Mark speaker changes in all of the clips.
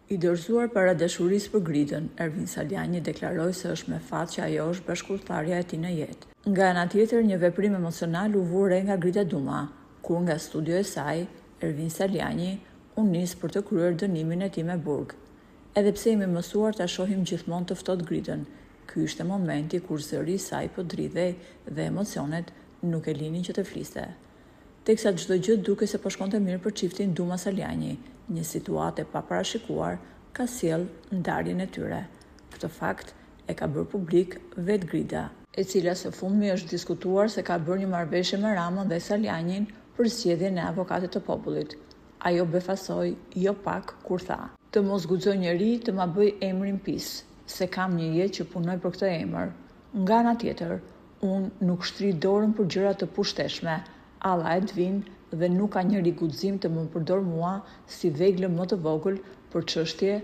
Speaker 1: I dorëzuar para dashurisë për Gridën, Ervin Saliani deklaroi se është me fat që ajo është bashkëpunëtarja e tij në jetë. Nga ana tjetër, një veprim emocional u vu re nga Grida Duma, kur nga studio e saj, Ervin Saliani u nis për të kryer dënimin e tij me burg. Edhe pse jemi mësuar ta shohim gjithmonë të ftohtë Gridën, ky ishte momenti kur zëri i saj po dridhej dhe emocionet nuk e linin që të fliste. Teksa çdo gjë duke se po shkonte mirë për çiftin Duma Saliani, një situatë e paparashikuar ka sjell ndarjen e tyre. Këtë fakt e ka bërë publik vetë Grida, e cila së fundmi është diskutuar se ka bërë një marrëveshje me Ramën dhe Salianin për zgjedhjen e avokatit të popullit. Ajo befasoi jo pak kur tha: "Të mos guxoj njeri të ma bëj emrin pis, se kam një jetë që punoj për këtë emër. Nga ana tjetër, unë nuk shtri dorën për gjëra të pushteshme. Alla Edvin dhe nuk ka njëri guxim të më përdor mua si veglën më të vogël për çështje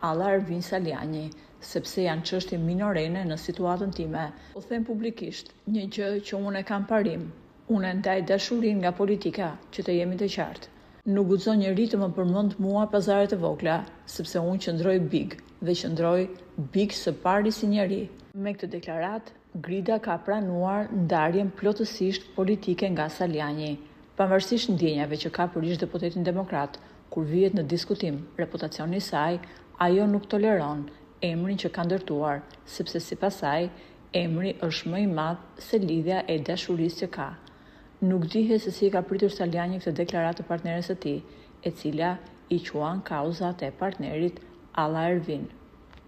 Speaker 1: alla Ervin Saliani, sepse janë çështje minorene në situatën time. Po them publikisht, një gjë që unë e kam parim. Unë ndaj dashurinë nga politika, që të jemi të qartë. Nuk guxon njëri të më përmend mua pazaret e vogla, sepse unë qëndroj big dhe qëndroj big së pari si njeri." Me këtë deklaratë, Grida ka pranuar ndarjen plotësisht politike nga Saliani. Pavarësisht ndjenjave që ka për ish deputetin demokrat, kur vihet në diskutim reputacioni i saj, ajo nuk toleron emrin që ka ndërtuar, sepse sipas saj, emri është më i madh se lidhja e dashurisë që ka. Nuk dihet se si e ka pritur Saliani këtë deklaratë të partneres së tij, e cila i quan kauzat e partnerit alla Ervin.